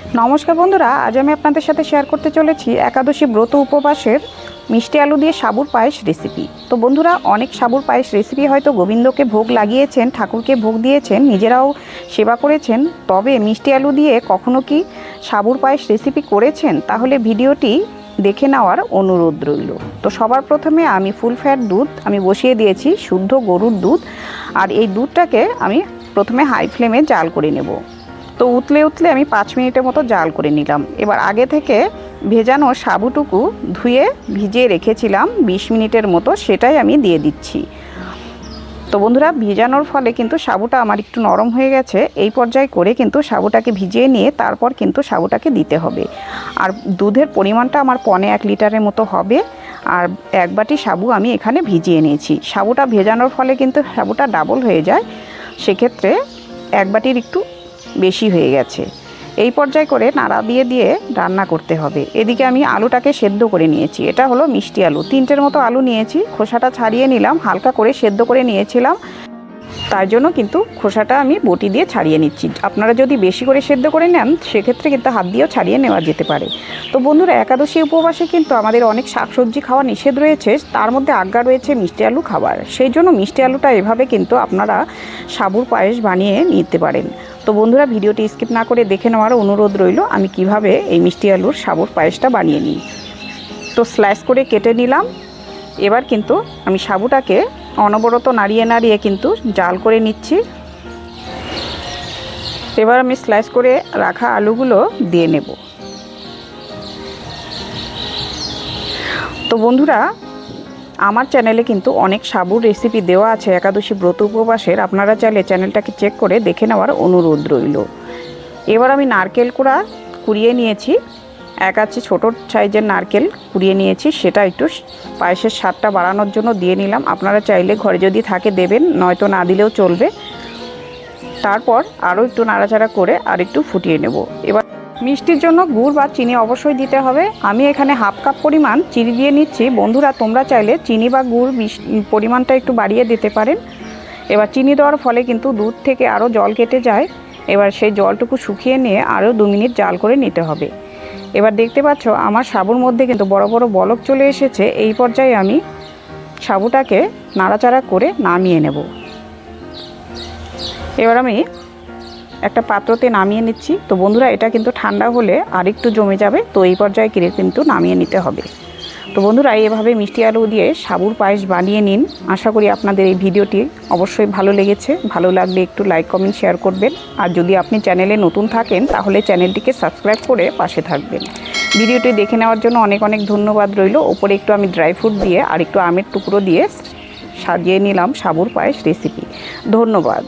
নমস্কার বন্ধুরা, আজ আমি আপনাদের সাথে শেয়ার করতে চলেছি একাদশী ব্রত উপবাসের মিষ্টি আলু দিয়ে সাবুর পায়েস রেসিপি। তো বন্ধুরা, অনেক সাবুর পায়েস রেসিপি হয়তো গোবিন্দকে ভোগ লাগিয়েছেন, ঠাকুরকে ভোগ দিয়েছেন, নিজেরাও সেবা করেছেন, তবে মিষ্টি আলু দিয়ে কখনো কি সাবুর পায়েস রেসিপি করেছেন? তাহলে ভিডিওটি দেখে নেওয়ার অনুরোধ রইল। তো সবার প্রথমে আমি ফুল ফ্যাট দুধ আমি বসিয়ে দিয়েছি, শুদ্ধ গরুর দুধ। আর এই দুধটাকে আমি প্রথমে হাই ফ্লেমে জাল করে নেব। তো উতলে উতলে আমি 5 মিনিটের মতো জাল করে নিলাম। এবার আগে থেকে ভেজানো সাবুটুকু ধুয়ে ভিজিয়ে রেখেছিলাম 20 মিনিটের মতো, সেটাই আমি দিয়ে দিচ্ছি। তো বন্ধুরা, ভেজানোর ফলে কিন্তু সাবুটা আমার একটু নরম হয়ে গেছে। এই পর্যায়ে করে কিন্তু সাবুটাকে ভিজিয়ে নিয়ে তারপর কিন্তু সাবুটাকে দিতে হবে। আর দুধের পরিমাণটা আমার 1.25 লিটারের মতো হবে। আর 1 বাটি সাবু আমি এখানে ভিজিয়ে নিয়েছি। সাবুটা ভেজানোর ফলে কিন্তু সাবুটা ডাবল হয়ে যায়, সেক্ষেত্রে 1 বাটির একটু বেশি হয়ে গেছে। এই পর্যায়ে করে নাড়া দিয়ে দিয়ে রান্না করতে হবে। এদিকে আমি আলুটাকে সেদ্ধ করে নিয়েছি। এটা হলো মিষ্টি আলু, 3টের মতো আলু নিয়েছি। খোসাটা ছাড়িয়ে নিলাম, হালকা করে সেদ্ধ করে নিয়েছিলাম, তার জন্য কিন্তু খোসাটা আমি বটি দিয়ে ছাড়িয়ে নিচ্ছি। আপনারা যদি বেশি করে সেদ্ধ করে নেন সেক্ষেত্রে কিন্তু হাত দিয়েও ছাড়িয়ে নেওয়া যেতে পারে। তো বন্ধুরা, একাদশী উপবাসে কিন্তু আমাদের অনেক শাকসবজি খাওয়া নিষেধ রয়েছে, তার মধ্যে আজ্ঞা রয়েছে মিষ্টি আলু খাবার। সেই জন্য মিষ্টি আলুটা এভাবে কিন্তু আপনারা সাবুর পায়েস বানিয়ে নিতে পারেন। তো বন্ধুরা, ভিডিওটি স্কিপ না করে দেখে নেওয়ার অনুরোধ রইল আমি কিভাবে এই মিষ্টি আলুর সাবুর পায়েসটা বানিয়ে নিই। তো স্লাইস করে কেটে নিলাম। এবার কিন্তু আমি সাবুটাকে অনবরত নাড়িয়ে নাড়িয়ে কিন্তু জাল করে নিচ্ছি। এবার আমি স্লাইস করে রাখা আলুগুলো দিয়ে নেব। তো বন্ধুরা, আমার চ্যানেলে কিন্তু অনেক সাবুর রেসিপি দেওয়া আছে একাদশী ব্রত উপবাসের, আপনারা চাইলে চ্যানেলটাকে চেক করে দেখে নেওয়ার অনুরোধ রইল। এবার আমি নারকেল কোড়া কুড়িয়ে নিয়েছি, 1 আঁচি ছোটো সাইজের নারকেল কুড়িয়ে নিয়েছি, সেটা একটু পায়েসের স্বাদটা বাড়ানোর জন্য দিয়ে নিলাম। আপনারা চাইলে ঘরে যদি থাকে দেবেন, নয়তো না দিলেও চলবে। তারপর আরও একটু নাড়াচাড়া করে আর একটু ফুটিয়ে নেব। এবার মিষ্টির জন্য গুড় বা চিনি অবশ্যই দিতে হবে। আমি এখানে 1/2 কাপ পরিমাণ চিনি দিয়ে নিচ্ছি। বন্ধুরা, তোমরা চাইলে চিনি বা গুড় পরিমাণটা একটু বাড়িয়ে দিতে পারেন। এবার চিনি দেওয়ার ফলে কিন্তু দুধ থেকে আরও জল কেটে যায়। এবার সেই জলটুকু শুকিয়ে নিয়ে আরও 2 মিনিট জাল করে নিতে হবে। এবার দেখতে পাচ্ছ আমার সাবুর মধ্যে কিন্তু বড় বড় বলক চলে এসেছে। এই পর্যায়ে আমি সাবুটাকে নাড়াচাড়া করে নামিয়ে নেব। এবার আমি একটা পাত্রতে নামিয়ে নিচ্ছি। তো বন্ধুরা, এটা কিন্তু ঠান্ডা হলে আর একটু জমে যাবে, তো এই পর্যায়ে কিন্তু নামিয়ে নিতে হবে। তো বন্ধুরা, এইভাবে মিষ্টি আলু দিয়ে সাবুর পায়েস বানিয়ে নিন। আশা করি আপনাদের এই ভিডিওটি অবশ্যই ভালো লেগেছে। ভালো লাগলে একটু লাইক কমেন্ট শেয়ার করবেন। আর যদি আপনি চ্যানেলে নতুন থাকেন তাহলে চ্যানেলটিকে সাবস্ক্রাইব করে পাশে থাকবেন। ভিডিওটি দেখে নেওয়ার জন্য অনেক অনেক ধন্যবাদ রইল। ওপরে একটু আমি ড্রাই ফ্রুট দিয়ে আর একটু আমের টুকরো দিয়ে সাজিয়ে নিলাম সাবুর পায়েস রেসিপি। ধন্যবাদ।